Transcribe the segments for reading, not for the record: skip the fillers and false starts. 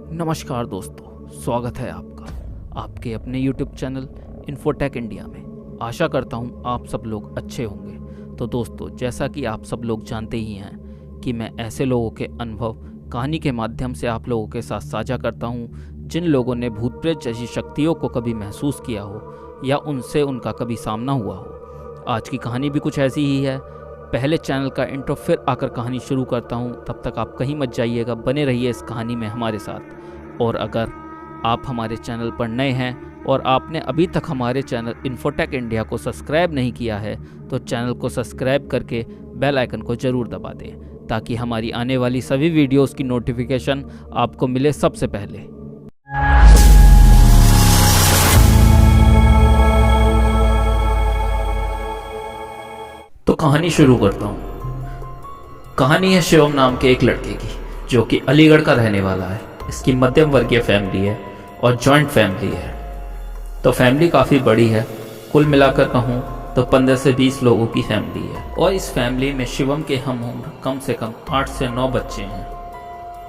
नमस्कार दोस्तों, स्वागत है आपका आपके अपने YouTube चैनल इन्फोटेक इंडिया में। आशा करता हूँ आप सब लोग अच्छे होंगे। तो दोस्तों, जैसा कि आप सब लोग जानते ही हैं कि मैं ऐसे लोगों के अनुभव कहानी के माध्यम से आप लोगों के साथ साझा करता हूँ जिन लोगों ने भूत प्रेत जैसी शक्तियों को कभी महसूस किया हो या उनसे उनका कभी सामना हुआ हो। आज की कहानी भी कुछ ऐसी ही है। पहले चैनल का इंट्रो फिर आकर कहानी शुरू करता हूँ। तब तक आप कहीं मत जाइएगा, बने रहिए इस कहानी में हमारे साथ। और अगर आप हमारे चैनल पर नए हैं और आपने अभी तक हमारे चैनल इन्फोटेक इंडिया को सब्सक्राइब नहीं किया है तो चैनल को सब्सक्राइब करके बेल आइकन को ज़रूर दबा दें ताकि हमारी आने वाली सभी वीडियोस की नोटिफिकेशन आपको मिले सबसे पहले। तो कहानी शुरू करता हूँ। कहानी है शिवम नाम के एक लड़के की जो कि अलीगढ़ का रहने वाला है। इसकी मध्यम वर्गीय फैमिली है और जॉइंट फैमिली है। तो फैमिली काफ़ी बड़ी है। कुल मिलाकर कहूँ तो 15 से 20 लोगों की फैमिली है। और इस फैमिली में शिवम के हम उम्र कम से कम 8 से 9 बच्चे हैं।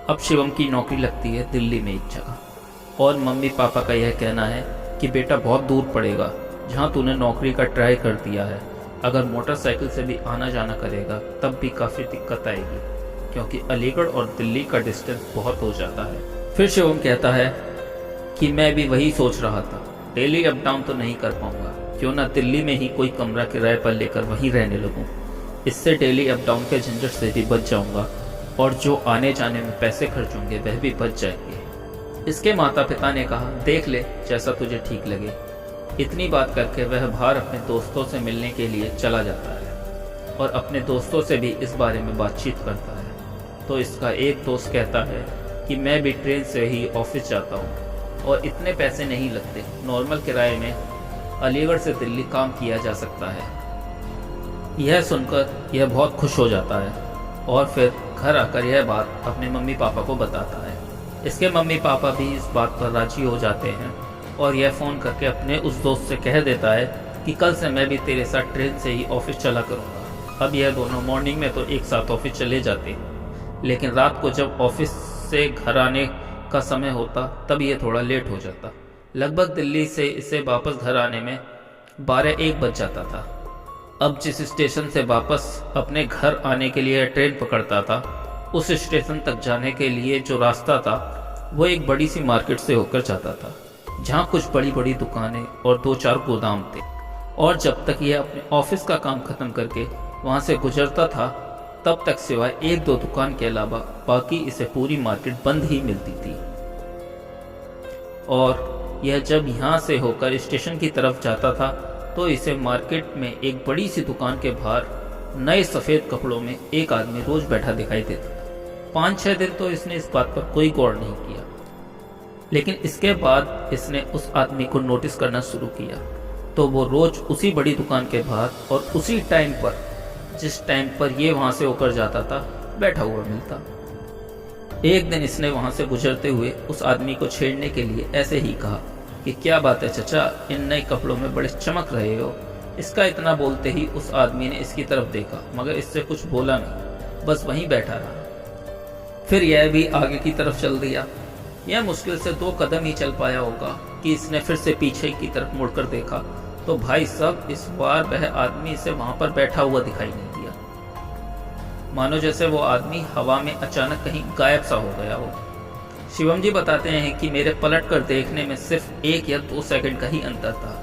अब शिवम की नौकरी लगती है दिल्ली में एक जगह। और मम्मी पापा का यह कहना है कि बेटा बहुत दूर पड़ेगा, जहाँ तूने नौकरी का ट्राई कर दिया है। अगर मोटरसाइकिल से भी आना जाना करेगा तब भी काफ़ी दिक्कत आएगी, क्योंकि अलीगढ़ और दिल्ली का डिस्टेंस बहुत हो जाता है। फिर शिवम कहता है कि मैं भी वही सोच रहा था, डेली अप डाउन तो नहीं कर पाऊंगा, क्यों ना दिल्ली में ही कोई कमरा किराए पर लेकर वहीं रहने लगूं। इससे डेली अप डाउन के झंझट से भी बच जाऊंगा और जो आने जाने में पैसे खर्च होंगे वह भी बच जाएंगे। इसके माता पिता ने कहा, देख ले जैसा तुझे ठीक लगे। इतनी बात करके वह बाहर अपने दोस्तों से मिलने के लिए चला जाता है और अपने दोस्तों से भी इस बारे में बातचीत करता है। तो इसका एक दोस्त कहता है कि मैं भी ट्रेन से ही ऑफिस जाता हूँ और इतने पैसे नहीं लगते, नॉर्मल किराए में अलीगढ़ से दिल्ली काम किया जा सकता है। यह सुनकर यह बहुत खुश हो जाता है और फिर घर आकर यह बात अपने मम्मी पापा को बताता है। इसके मम्मी पापा भी इस बात पर राजी हो जाते हैं और यह फ़ोन करके अपने उस दोस्त से कह देता है कि कल से मैं भी तेरे साथ ट्रेन से ही ऑफिस चला करूँगा। अब यह दोनों मॉर्निंग में तो एक साथ ऑफिस चले जाते हैं, लेकिन रात को जब ऑफिस से घर आने का समय होता तब यह थोड़ा लेट हो जाता। लगभग दिल्ली से इसे वापस घर आने में 12-1 बज जाता था। अब जिस स्टेशन से वापस अपने घर आने के लिए ट्रेन पकड़ता था, उस स्टेशन तक जाने के लिए जो रास्ता था वो एक बड़ी सी मार्केट से होकर जाता था, जहाँ कुछ बड़ी बड़ी दुकानें और 2-4 गोदाम थे। और जब तक यह अपने ऑफिस का काम खत्म करके वहाँ से गुजरता था तब तक सिवाय 1-2 दुकान के अलावा बाकी इसे पूरी मार्केट बंद ही मिलती थी। और यह जब यहाँ से होकर स्टेशन की तरफ जाता था तो इसे मार्केट में एक बड़ी सी दुकान के बाहर नए सफ़ेद कपड़ों में एक आदमी रोज बैठा दिखाई देता था। 5-6 दिन तो इसने इस बात पर कोई गौर नहीं किया, लेकिन इसके बाद इसने उस आदमी को नोटिस करना शुरू किया। तो वो रोज उसी बड़ी दुकान के बाहर और उसी टाइम पर, जिस टाइम पर ये वहाँ से होकर जाता था, बैठा हुआ मिलता। एक दिन इसने वहाँ से गुजरते हुए उस आदमी को छेड़ने के लिए ऐसे ही कहा कि क्या बात है चचा, इन नए कपड़ों में बड़े चमक रहे हो। इसका इतना बोलते ही उस आदमी ने इसकी तरफ देखा, मगर इससे कुछ बोला नहीं, बस वहीं बैठा रहा। फिर यह भी आगे की तरफ चल दिया। यह मुश्किल से 2 कदम ही चल पाया होगा कि इसने फिर से पीछे की तरफ मुड़कर देखा तो भाई साहब, इस बार वह आदमी इसे वहां पर बैठा हुआ दिखाई नहीं दिया, मानो जैसे वो आदमी हवा में अचानक कहीं गायब सा हो गया हो। शिवम जी बताते हैं कि मेरे पलट कर देखने में सिर्फ 1 या 2 सेकंड का ही अंतर था।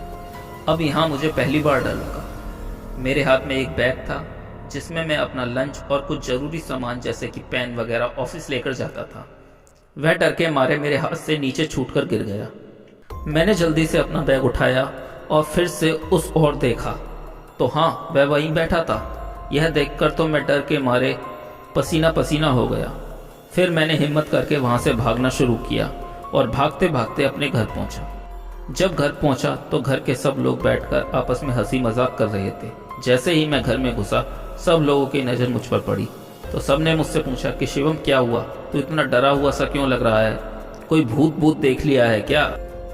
अब यहाँ मुझे पहली बार डर लगा। मेरे हाथ में एक बैग था जिसमें मैं अपना लंच और कुछ जरूरी सामान जैसे कि पेन वगैरह ऑफिस लेकर जाता था। वह डर के मारे मेरे हाथ से नीचे छूटकर गिर गया। मैंने जल्दी से अपना बैग उठाया और फिर से उस ओर देखा तो हाँ, वह वहीं बैठा था। यह देखकर तो मैं डर के मारे पसीना पसीना हो गया। फिर मैंने हिम्मत करके वहाँ से भागना शुरू किया और भागते भागते अपने घर पहुँचा। जब घर पहुँचा तो घर के सब लोग बैठकर आपस में हंसी मजाक कर रहे थे। जैसे ही मैं घर में घुसा सब लोगों की नज़र मुझ पर पड़ी तो सबने मुझसे पूछा कि शिवम क्या हुआ, तू इतना डरा हुआ सा क्यों लग रहा है? कोई भूत देख लिया है क्या,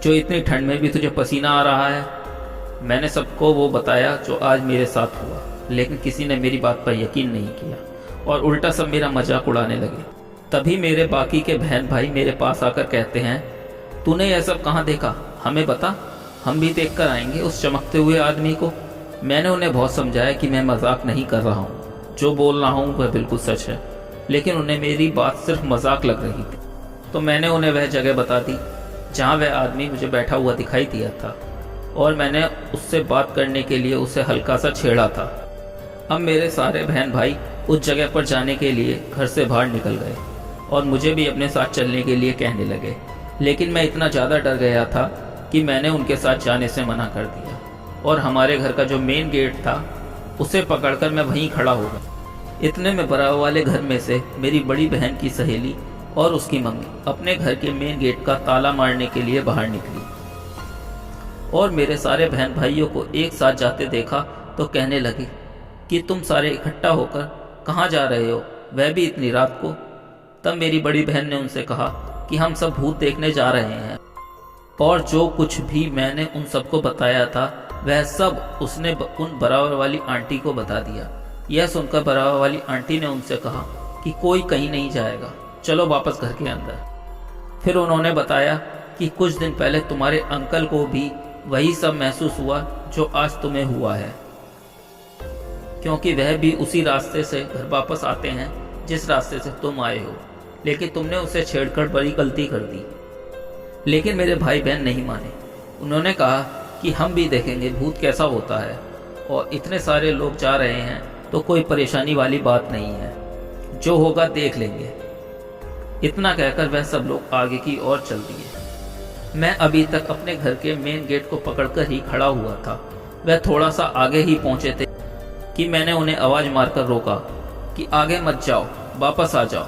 जो इतनी ठंड में भी तुझे पसीना आ रहा है? मैंने सबको वो बताया जो आज मेरे साथ हुआ, लेकिन किसी ने मेरी बात पर यकीन नहीं किया और उल्टा सब मेरा मजाक उड़ाने लगे। तभी मेरे बाकी के बहन भाई मेरे पास आकर कहते हैं, तूने यह सब कहाँ देखा, हमें बता, हम भी देख कर आएंगे उस चमकते हुए आदमी को। मैंने उन्हें बहुत समझाया कि मैं मजाक नहीं कर रहा हूँ, जो बोल रहा हूँ वह बिल्कुल सच है, लेकिन उन्हें मेरी बात सिर्फ मजाक लग रही थी। तो मैंने उन्हें वह जगह बता दी जहाँ वह आदमी मुझे बैठा हुआ दिखाई दिया था, और मैंने उससे बात करने के लिए उसे हल्का सा छेड़ा था। अब मेरे सारे बहन भाई उस जगह पर जाने के लिए घर से बाहर निकल गए और मुझे भी अपने साथ चलने के लिए कहने लगे, लेकिन मैं इतना ज़्यादा डर गया था कि मैंने उनके साथ जाने से मना कर दिया और हमारे घर का जो मेन गेट था उसे पकड़कर मैं वहीं खड़ा हो गया। इतने में बराबर वाले घर में से मेरी बड़ी बहन की सहेली और उसकी मम्मी अपने घर के मेन गेट का ताला मारने के लिए बाहर निकली और मेरे सारे बहन भाइयों को एक साथ जाते देखा तो कहने लगी कि तुम सारे इकट्ठा होकर कहाँ जा रहे हो, वह भी इतनी रात को। तब मेरी बड़ी बहन ने उनसे कहा कि हम सब भूत देखने जा रहे हैं, और जो कुछ भी मैंने उन सबको बताया था वह सब उसने उन बराबर वाली आंटी को बता दिया। यह सुनकर बराबर वाली आंटी ने उनसे कहा कि कोई कहीं नहीं जाएगा, चलो वापस घर के अंदर। फिर उन्होंने बताया कि कुछ दिन पहले तुम्हारे अंकल को भी वही सब महसूस हुआ जो आज तुम्हें हुआ है, क्योंकि वह भी उसी रास्ते से घर वापस आते हैं जिस रास्ते से तुम आए हो, लेकिन तुमने उसे छेड़कर बड़ी गलती कर दी। लेकिन मेरे भाई बहन नहीं माने। उन्होंने कहा कि हम भी देखेंगे भूत कैसा होता है, और इतने सारे लोग जा रहे हैं तो कोई परेशानी वाली बात नहीं है, जो होगा देख लेंगे। इतना कहकर वह सब लोग आगे की ओर चल दिए। मैं अभी तक अपने घर के मेन गेट को पकड़कर ही खड़ा हुआ था। वह थोड़ा सा आगे ही पहुंचे थे कि मैंने उन्हें आवाज मारकर रोका कि आगे मत जाओ, वापस आ जाओ,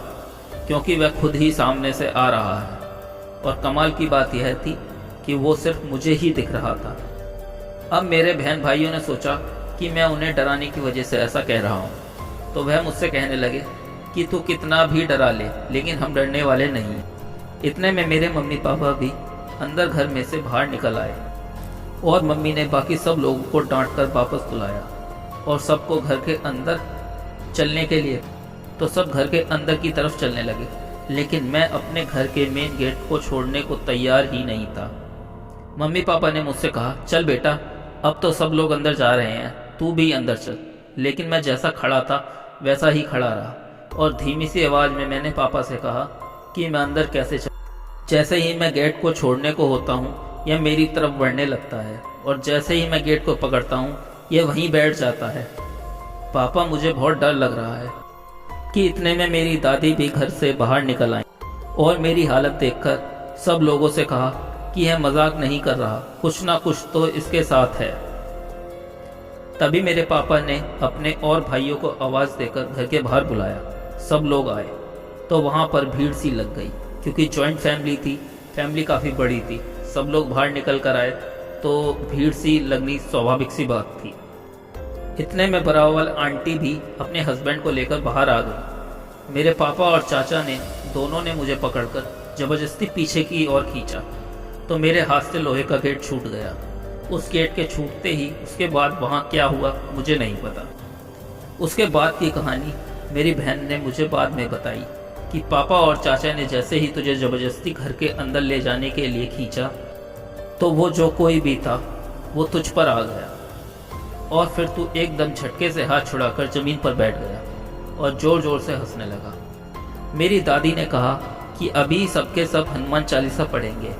क्योंकि वह खुद ही सामने से आ रहा है। और कमाल की बात यह थी कि वो सिर्फ मुझे ही दिख रहा था। अब मेरे बहन भाइयों ने सोचा कि मैं उन्हें डराने की वजह से ऐसा कह रहा हूँ, तो वह मुझसे कहने लगे कि तू कितना भी डरा ले, लेकिन हम डरने वाले नहीं। इतने में मेरे मम्मी पापा भी अंदर घर में से बाहर निकल आए और मम्मी ने बाकी सब लोगों को डांट कर वापस बुलाया और सबको घर के अंदर चलने के लिए, तो सब घर के अंदर की तरफ चलने लगे, लेकिन मैं अपने घर के मेन गेट को छोड़ने को तैयार ही नहीं था। मम्मी पापा ने मुझसे कहा, चल बेटा, अब तो सब लोग अंदर जा रहे हैं, तू भी अंदर चल। लेकिन मैं जैसा खड़ा था वैसा ही खड़ा रहा और धीमी सी आवाज़ में मैंने पापा से कहा कि मैं अंदर कैसे चल। जैसे ही मैं गेट को छोड़ने को होता हूँ यह मेरी तरफ बढ़ने लगता है, और जैसे ही मैं गेट को पकड़ता हूँ यह वहीं बैठ जाता है। पापा, मुझे बहुत डर लग रहा है। कि इतने में मेरी दादी भी घर से बाहर निकल आई और मेरी हालत देखकर सब लोगों से कहा कि यह मजाक नहीं कर रहा, कुछ ना कुछ तो इसके साथ है। तभी मेरे पापा ने अपने और भाइयों को आवाज़ देकर घर के बाहर बुलाया। सब लोग आए तो वहाँ पर भीड़ सी लग गई, क्योंकि जॉइंट फैमिली थी, फैमिली काफ़ी बड़ी थी। सब लोग बाहर निकल कर आए तो भीड़ सी लगनी स्वाभाविक सी बात थी। इतने में बराबर आंटी भी अपने हस्बैंड को लेकर बाहर आ गई। मेरे पापा और चाचा ने दोनों ने मुझे पकड़कर ज़बरदस्ती पीछे की ओर खींचा, तो मेरे हाथ से लोहे का गेट छूट गया। उस गेट के छूटते ही उसके बाद वहाँ क्या हुआ मुझे नहीं पता। उसके बाद की कहानी मेरी बहन ने मुझे बाद में बताई कि पापा और चाचा ने जैसे ही तुझे ज़बरदस्ती घर के अंदर ले जाने के लिए खींचा, तो वो जो कोई भी था वो तुझ पर आ गया और फिर तू एकदम झटके से हाथ छुड़ाकर ज़मीन पर बैठ गया और ज़ोर ज़ोर से हंसने लगा। मेरी दादी ने कहा कि अभी सबके सब हनुमान चालीसा पढ़ेंगे,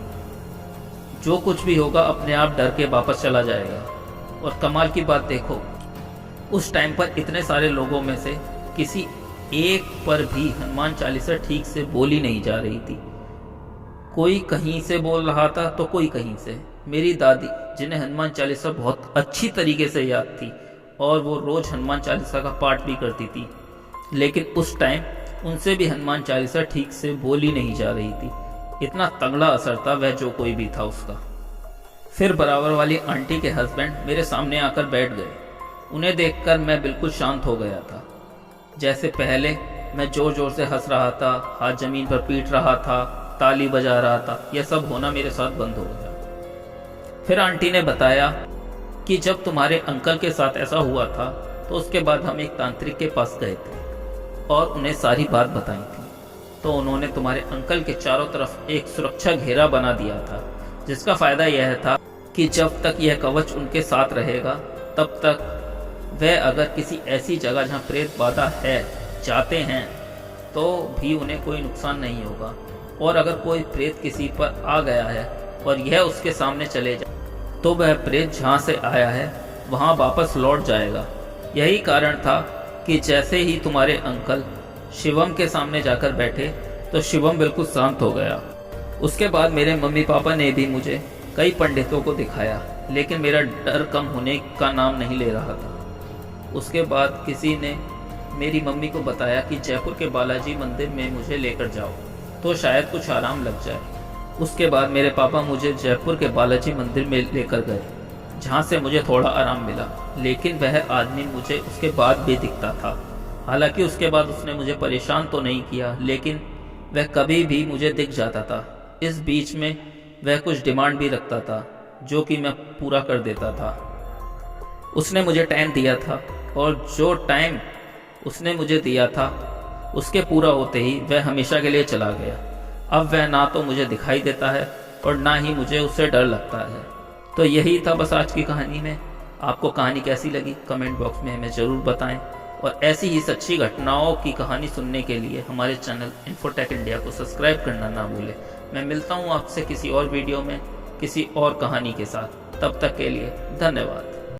जो कुछ भी होगा अपने आप डर के वापस चला जाएगा। और कमाल की बात देखो, उस टाइम पर इतने सारे लोगों में से किसी एक पर भी हनुमान चालीसा ठीक से बोली नहीं जा रही थी। कोई कहीं से बोल रहा था तो कोई कहीं से। मेरी दादी, जिन्हें हनुमान चालीसा बहुत अच्छी तरीके से याद थी और वो रोज़ हनुमान चालीसा का पाठ भी करती थी, लेकिन उस टाइम उनसे भी हनुमान चालीसा ठीक से बोली नहीं जा रही थी। इतना तगड़ा असर था वह जो कोई भी था उसका। फिर बराबर वाली आंटी के हस्बैंड मेरे सामने आकर बैठ गए। उन्हें देखकर मैं बिल्कुल शांत हो गया था। जैसे पहले मैं जोर जोर से हंस रहा था, हाथ जमीन पर पीट रहा था, ताली बजा रहा था, यह सब होना मेरे साथ बंद हो गया। फिर आंटी ने बताया कि जब तुम्हारे अंकल के साथ ऐसा हुआ था तो उसके बाद हम एक तांत्रिक के पास गए थे और उन्हें सारी बात बताई थी। तो उन्होंने तुम्हारे अंकल के चारों तरफ एक सुरक्षा घेरा बना दिया था, जिसका फायदा यह था कि जब तक यह कवच उनके साथ रहेगा तब तक वह अगर किसी ऐसी जगह जहाँ प्रेत बाधा है जाते हैं तो भी उन्हें कोई नुकसान नहीं होगा। और अगर कोई प्रेत किसी पर आ गया है और यह उसके सामने चले जाए तो वह प्रेत जहाँ से आया है वहाँ वापस लौट जाएगा। यही कारण था कि जैसे ही तुम्हारे अंकल शिवम के सामने जाकर बैठे तो शिवम बिल्कुल शांत हो गया। उसके बाद मेरे मम्मी पापा ने भी मुझे कई पंडितों को दिखाया, लेकिन मेरा डर कम होने का नाम नहीं ले रहा था। उसके बाद किसी ने मेरी मम्मी को बताया कि जयपुर के बालाजी मंदिर में मुझे लेकर जाओ तो शायद कुछ आराम लग जाए। उसके बाद मेरे पापा मुझे जयपुर के बालाजी मंदिर में लेकर गए, जहाँ से मुझे थोड़ा आराम मिला। लेकिन वह आदमी मुझे उसके बाद भी दिखता था। हालांकि उसके बाद उसने मुझे परेशान तो नहीं किया, लेकिन वह कभी भी मुझे दिख जाता था। इस बीच में वह कुछ डिमांड भी रखता था जो कि मैं पूरा कर देता था। उसने मुझे टाइम दिया था और जो टाइम उसने मुझे दिया था उसके पूरा होते ही वह हमेशा के लिए चला गया। अब वह ना तो मुझे दिखाई देता है और ना ही मुझे उससे डर लगता है। तो यही था बस आज की कहानी में। आपको कहानी कैसी लगी कमेंट बॉक्स में हमें ज़रूर बताएं, और ऐसी ही सच्ची घटनाओं की कहानी सुनने के लिए हमारे चैनल इन्फोटेक इंडिया को सब्सक्राइब करना ना भूलें। मैं मिलता हूँ आपसे किसी और वीडियो में किसी और कहानी के साथ। तब तक के लिए धन्यवाद।